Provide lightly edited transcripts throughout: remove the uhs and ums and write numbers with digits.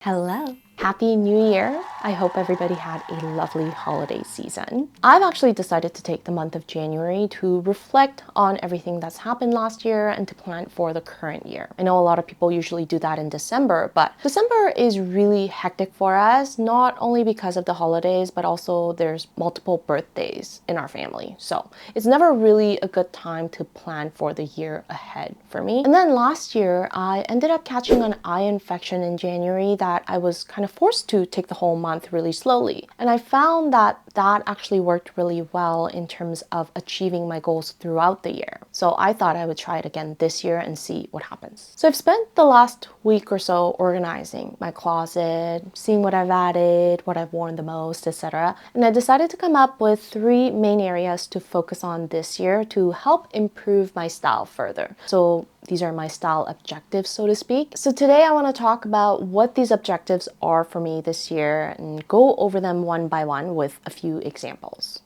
Hello. Happy New Year. I hope everybody had a lovely holiday season. I've actually decided to take the month of January to reflect on everything that's happened last year and to plan for the current year. I know a lot of people usually do that in December, but December is really hectic for us, not only because of the holidays, but also there's multiple birthdays in our family. So it's never really a good time to plan for the year ahead for me. And then last year, I ended up catching an eye infection in January that I was kind of forced to take the whole month really slowly. And I found that actually worked really well in terms of achieving my goals throughout the year. So I thought I would try it again this year and see what happens. So I've spent the last week or so organizing my closet, seeing what I've added, what I've worn the most, etc. And I decided to come up with 3 main areas to focus on this year to help improve my style further. So these are my style objectives, so to speak. So today I want to talk about what these objectives are for me this year and go over them one by one with a few examples.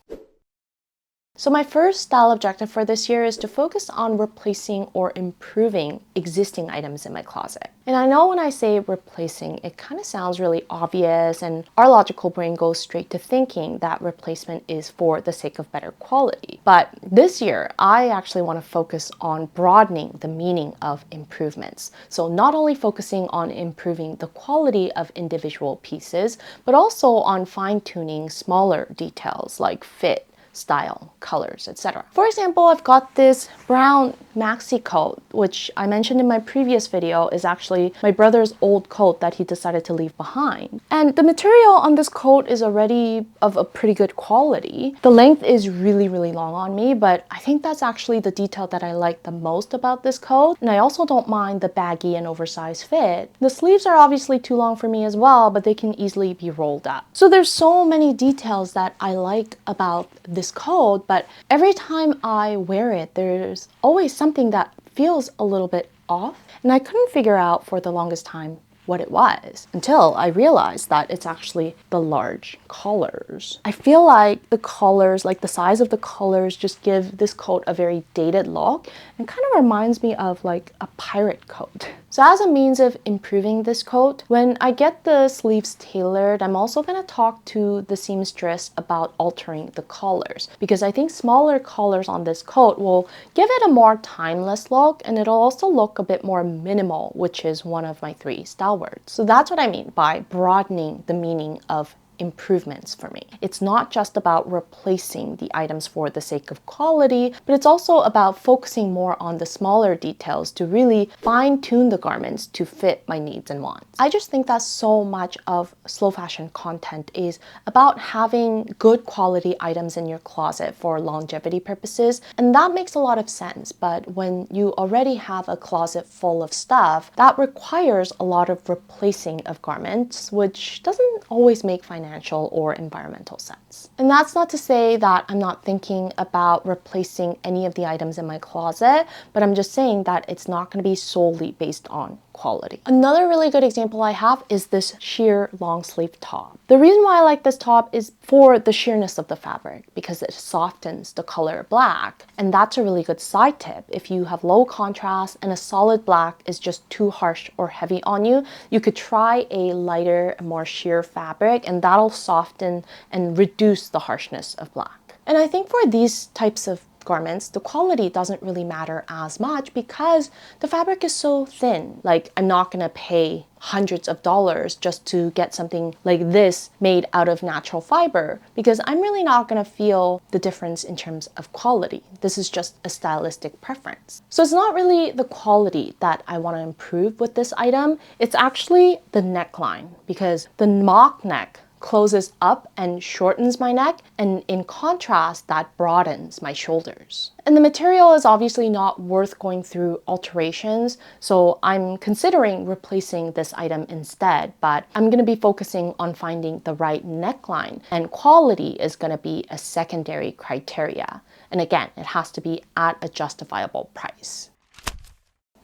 So my first style objective for this year is to focus on replacing or improving existing items in my closet. And I know when I say replacing, it kind of sounds really obvious, and our logical brain goes straight to thinking that replacement is for the sake of better quality. But this year, I actually want to focus on broadening the meaning of improvements. So not only focusing on improving the quality of individual pieces, but also on fine-tuning smaller details like fit, style, colors, etc. For example, I've got this brown maxi coat, which I mentioned in my previous video is actually my brother's old coat that he decided to leave behind. And the material on this coat is already of a pretty good quality. The length is really long on me, but I think that's actually the detail that I like the most about this coat. And I also don't mind the baggy and oversized fit. The sleeves are obviously too long for me as well, but they can easily be rolled up. So there's so many details that I like about this coat, but every time I wear it, there's always something that feels a little bit off, and I couldn't figure out for the longest time what it was until I realized that it's actually the large collars. I feel like the collars, like the size of the collars, just give this coat a very dated look and kind of reminds me of like a pirate coat. So as a means of improving this coat, when I get the sleeves tailored, I'm also going to talk to the seamstress about altering the collars, because I think smaller collars on this coat will give it a more timeless look, and it'll also look a bit more minimal, which is one of my 3 style words. So that's what I mean by broadening the meaning of improvements for me. It's not just about replacing the items for the sake of quality, but it's also about focusing more on the smaller details to really fine-tune the garments to fit my needs and wants. I just think that so much of slow fashion content is about having good quality items in your closet for longevity purposes, and that makes a lot of sense. But when you already have a closet full of stuff, that requires a lot of replacing of garments, which doesn't always make financial or environmental sense. And that's not to say that I'm not thinking about replacing any of the items in my closet, but I'm just saying that it's not going to be solely based on quality. Another really good example I have is this sheer long sleeve top. The reason why I like this top is for the sheerness of the fabric, because it softens the color black. And that's a really good side tip. If you have low contrast and a solid black is just too harsh or heavy on you, you could try a lighter, more sheer fabric, and that'll soften and reduce the harshness of black. And I think for these types of garments, the quality doesn't really matter as much because the fabric is so thin. Like, I'm not gonna pay hundreds of dollars just to get something like this made out of natural fiber, because I'm really not gonna feel the difference in terms of quality. This is just a stylistic preference. So it's not really the quality that I want to improve with this item, it's actually the neckline, because the mock neck closes up and shortens my neck, and in contrast, that broadens my shoulders. And the material is obviously not worth going through alterations, so I'm considering replacing this item instead, but I'm going to be focusing on finding the right neckline, and quality is going to be a secondary criteria. And again, it has to be at a justifiable price.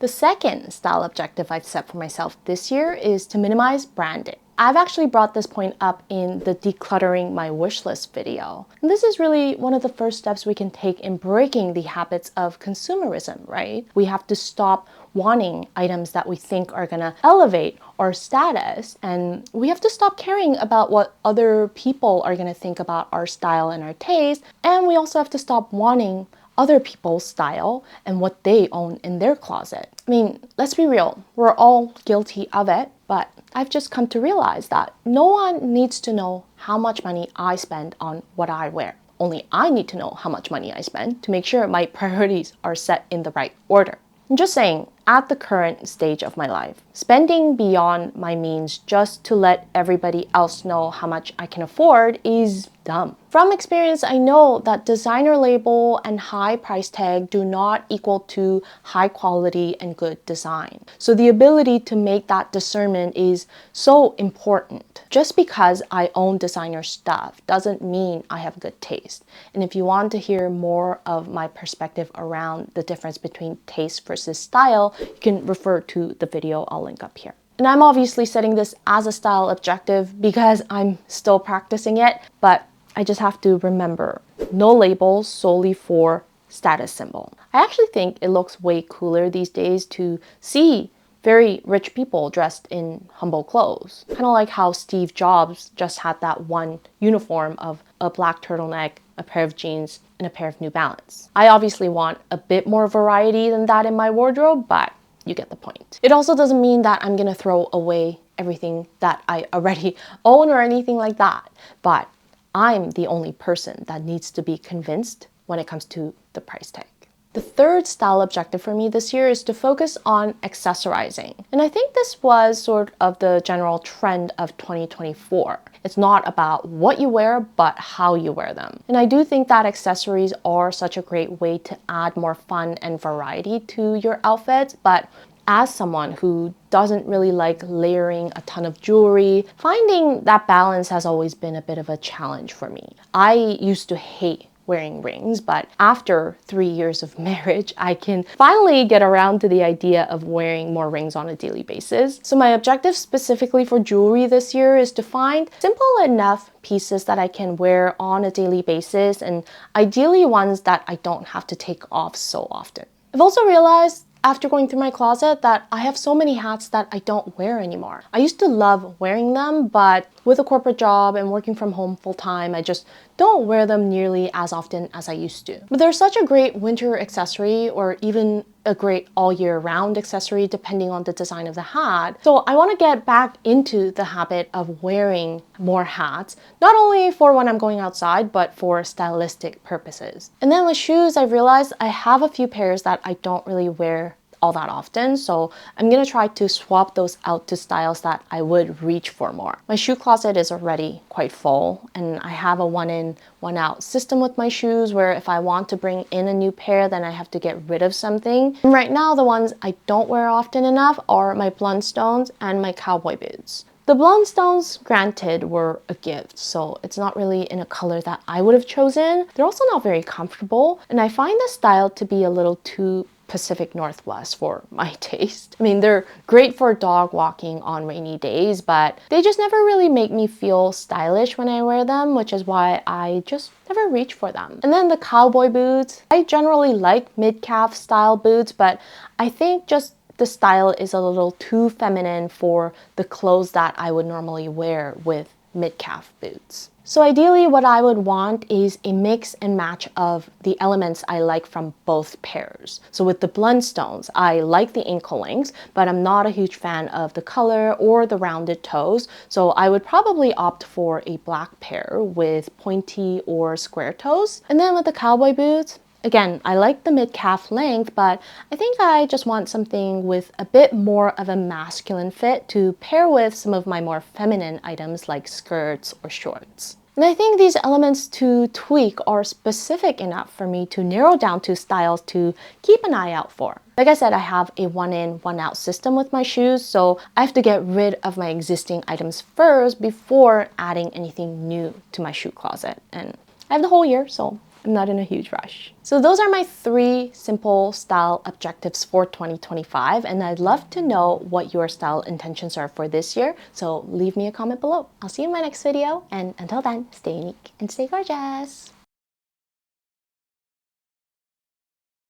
The second style objective I've set for myself this year is to minimize branding. I've actually brought this point up in the Decluttering my wishlist video. And this is really one of the first steps we can take in breaking the habits of consumerism, right? We have to stop wanting items that we think are gonna elevate our status, and we have to stop caring about what other people are gonna think about our style and our taste, and we also have to stop wanting other people's style and what they own in their closet. I mean, let's be real, we're all guilty of it, but I've just come to realize that no one needs to know how much money I spend on what I wear. Only I need to know how much money I spend to make sure my priorities are set in the right order. I'm just saying, at the current stage of my life, spending beyond my means just to let everybody else know how much I can afford is dumb. From experience, I know that designer label and high price tag do not equal to high quality and good design. So the ability to make that discernment is so important. Just because I own designer stuff doesn't mean I have good taste. And if you want to hear more of my perspective around the difference between taste versus style, you can refer to the video I'll link up here. And I'm obviously setting this as a style objective because I'm still practicing it, but I just have to remember, no labels solely for status symbol. I actually think it looks way cooler these days to see very rich people dressed in humble clothes. Kind of like how Steve Jobs just had that one uniform of a black turtleneck, a pair of jeans, and a pair of New Balance. I obviously want a bit more variety than that in my wardrobe, but you get the point. It also doesn't mean that I'm gonna throw away everything that I already own or anything like that, but I'm the only person that needs to be convinced when it comes to the price tag. The third style objective for me this year is to focus on accessorizing. And I think this was sort of the general trend of 2024. It's not about what you wear, but how you wear them. And I do think that accessories are such a great way to add more fun and variety to your outfits, but as someone who doesn't really like layering a ton of jewelry, finding that balance has always been a bit of a challenge for me. I used to hate wearing rings, but after 3 years of marriage, I can finally get around to the idea of wearing more rings on a daily basis. So my objective specifically for jewelry this year is to find simple enough pieces that I can wear on a daily basis, and ideally ones that I don't have to take off so often. I've also realized after going through my closet that I have so many hats that I don't wear anymore. I used to love wearing them, but with a corporate job and working from home full time, I just don't wear them nearly as often as I used to. But they're such a great winter accessory, or even a great all year round accessory depending on the design of the hat. So I want to get back into the habit of wearing more hats, not only for when I'm going outside, but for stylistic purposes. And then with shoes, I realized I have a few pairs that I don't really wear all that often, so I'm gonna try to swap those out to styles that I would reach for more. My shoe closet is already quite full, and I have a one in, one out system with my shoes where if I want to bring in a new pair, then I have to get rid of something. And right now, the ones I don't wear often enough are my Bornsteins and my cowboy boots. The Bornsteins, granted, were a gift, so it's not really in a color that I would have chosen. They're also not very comfortable, and I find the style to be a little too Pacific Northwest for my taste. I mean, they're great for dog walking on rainy days, but they just never really make me feel stylish when I wear them, which is why I just never reach for them. And then the cowboy boots. I generally like mid-calf style boots, but I think just the style is a little too feminine for the clothes that I would normally wear with mid-calf boots. So ideally what I would want is a mix and match of the elements I like from both pairs. So with the Bornsteins, I like the ankle lengths, but I'm not a huge fan of the color or the rounded toes. So I would probably opt for a black pair with pointy or square toes. And then with the cowboy boots, again, I like the mid-calf length, but I think I just want something with a bit more of a masculine fit to pair with some of my more feminine items like skirts or shorts. And I think these elements to tweak are specific enough for me to narrow down to styles to keep an eye out for. Like I said, I have a one in, one out system with my shoes, so I have to get rid of my existing items first before adding anything new to my shoe closet. And I have the whole year, so I'm not in a huge rush. So those are my 3 simple style objectives for 2025, and I'd love to know what your style intentions are for this year, so leave me a comment below. I'll see you in my next video, and until then, stay unique and stay gorgeous.